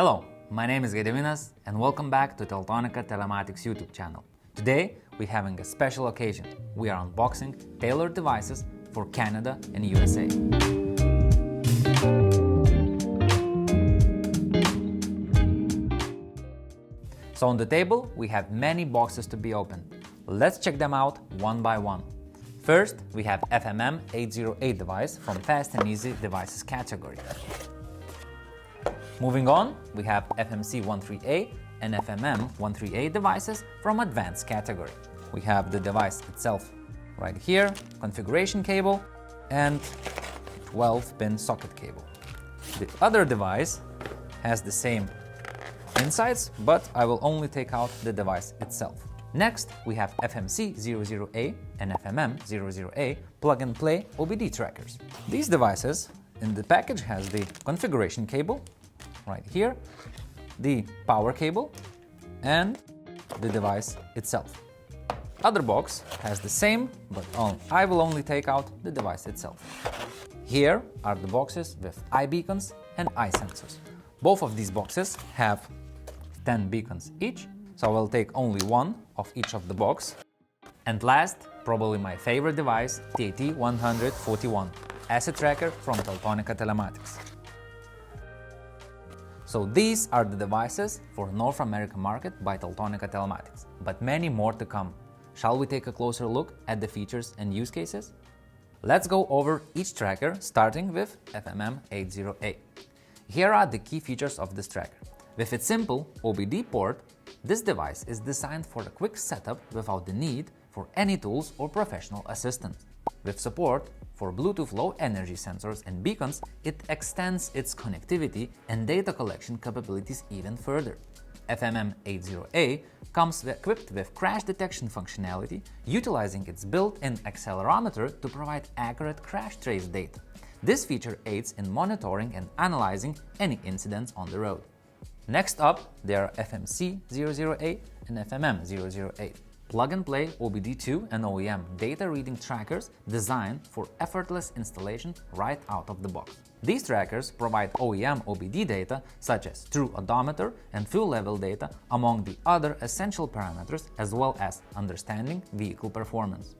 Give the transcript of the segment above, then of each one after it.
Hello, my name is Gediminas and welcome back to Teltonika Telematics YouTube channel. Today we're having a special occasion. We are unboxing tailored devices for Canada and USA. So on the table we have many boxes to be opened. Let's check them out one by one. First, we have FMM 808 device from Fast and Easy Devices category. Moving on, we have FMC 13A and FMM 138 devices from Advanced category. We have the device itself right here, configuration cable, and 12-pin socket cable. The other device has the same insides, but I will only take out the device itself. Next, we have FMC 00A and FMM 00A plug-and-play OBD trackers. These devices in the package has the configuration cable right here, the power cable, and the device itself. Other box has the same, but I will only take out the device itself. Here are the boxes with eye beacons and eye sensors. Both of these boxes have 10 beacons each, so I will take only one of each of the box. And last, probably my favorite device, TAT141 asset tracker from Teltonika Telematics. So these are the devices for North American market by Teltonika Telematics, but many more to come. Shall we take a closer look at the features and use cases? Let's go over each tracker, starting with FMM 808. Here are the key features of this tracker. With its simple OBD port, this device is designed for a quick setup without the need for any tools or professional assistance. With support for Bluetooth low energy sensors and beacons, it extends its connectivity and data collection capabilities even further. FMM 80A comes equipped with crash detection functionality, utilizing its built-in accelerometer to provide accurate crash trace data. This feature aids in monitoring and analyzing any incidents on the road. Next up, there are FMC 00A and FMM 008. Plug-and-play OBD2 and OEM data reading trackers designed for effortless installation right out of the box. These trackers provide OEM OBD data such as true odometer and fuel level data, among the other essential parameters, as well as understanding vehicle performance.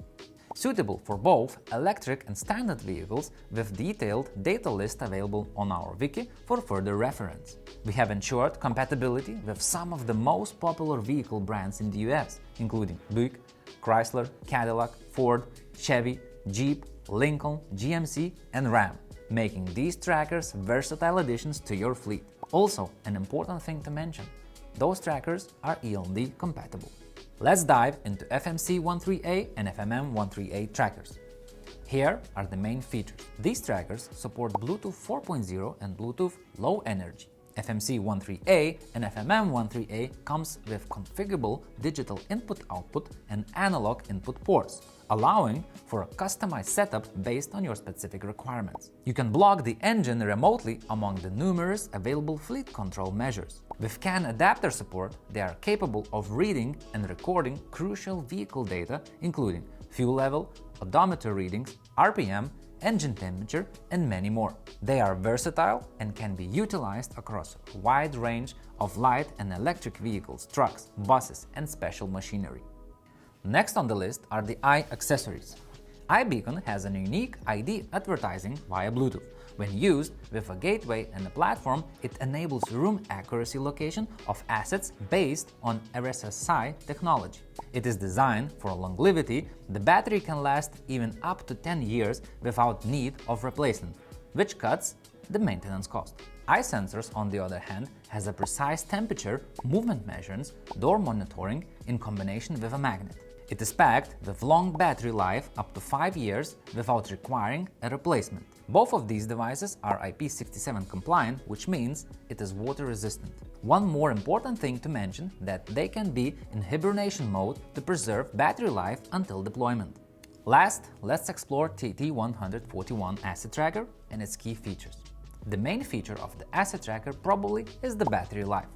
Suitable for both electric and standard vehicles, with detailed data list available on our wiki for further reference. We have ensured compatibility with some of the most popular vehicle brands in the US, including Buick, Chrysler, Cadillac, Ford, Chevy, Jeep, Lincoln, GMC, and Ram, making these trackers versatile additions to your fleet. Also, an important thing to mention, those trackers are ELD compatible. Let's dive into FMC 13A and FMM 138 trackers. Here are the main features. These trackers support Bluetooth 4.0 and Bluetooth Low Energy. FMC 13A and FMM 13A comes with configurable digital input-output and analog input ports, allowing for a customized setup based on your specific requirements. You can block the engine remotely among the numerous available fleet control measures. With CAN adapter support, they are capable of reading and recording crucial vehicle data, including fuel level, odometer readings, RPM, engine temperature, and many more. They are versatile and can be utilized across a wide range of light and electric vehicles, trucks, buses, and special machinery. Next on the list are the eye accessories. iBeacon has a unique ID advertising via Bluetooth. When used with a gateway and a platform, it enables room accuracy location of assets based on RSSI technology. It is designed for longevity. The battery can last even up to 10 years without need of replacement, which cuts the maintenance cost. Eye sensors, on the other hand, has a precise temperature, movement measurements, door monitoring in combination with a magnet. It is packed with long battery life up to 5 years without requiring a replacement. Both of these devices are IP67 compliant, which means it is water resistant. One more important thing to mention, that they can be in hibernation mode to preserve battery life until deployment. Last, let's explore TT141 asset tracker and its key features. The main feature of the asset tracker probably is the battery life.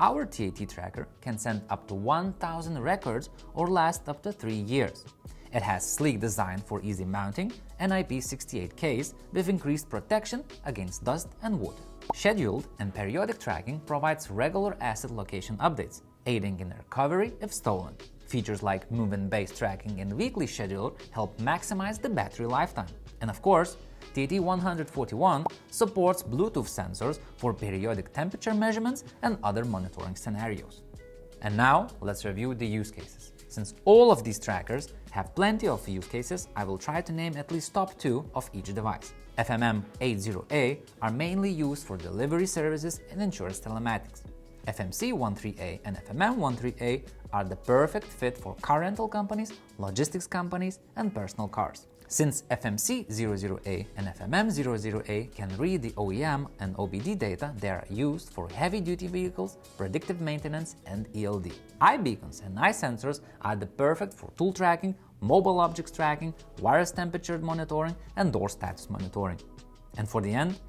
Our TAT tracker can send up to 1000 records or last up to 3 years. It has sleek design for easy mounting and IP68 case with increased protection against dust and water. Scheduled and periodic tracking provides regular asset location updates, aiding in recovery if stolen. Features like movement-based tracking and weekly scheduler help maximize the battery lifetime. And of course, TT141 supports Bluetooth sensors for periodic temperature measurements and other monitoring scenarios. And now, let's review the use cases. Since all of these trackers have plenty of use cases, I will try to name at least top 2 of each device. FMM80A are mainly used for delivery services and insurance telematics. FMC13A and FMM13A are the perfect fit for car rental companies, logistics companies, and personal cars. Since FMC00A and FMM00A can read the OEM and OBD data, they are used for heavy-duty vehicles, predictive maintenance, and ELD. Eye beacons and eye sensors are the perfect for tool tracking, mobile objects tracking, wireless temperature monitoring, and door status monitoring. And for the end,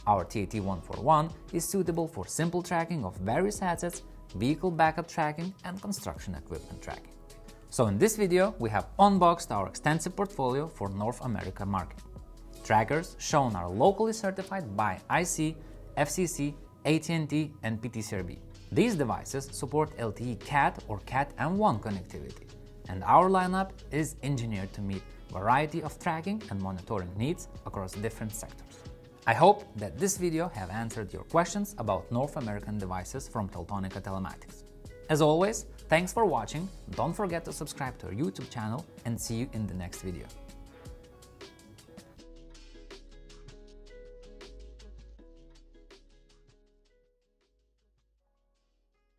our TAT141 is suitable for simple tracking of various assets, vehicle backup tracking, and construction equipment tracking. So in this video, we have unboxed our extensive portfolio for North America market. Trackers shown are locally certified by IC, FCC, AT&T, and PTCRB. These devices support LTE Cat or Cat M1 connectivity, and our lineup is engineered to meet a variety of tracking and monitoring needs across different sectors. I hope that this video have answered your questions about North American devices from Teltonika Telematics. As always, thanks for watching, don't forget to subscribe to our YouTube channel, and see you in the next video.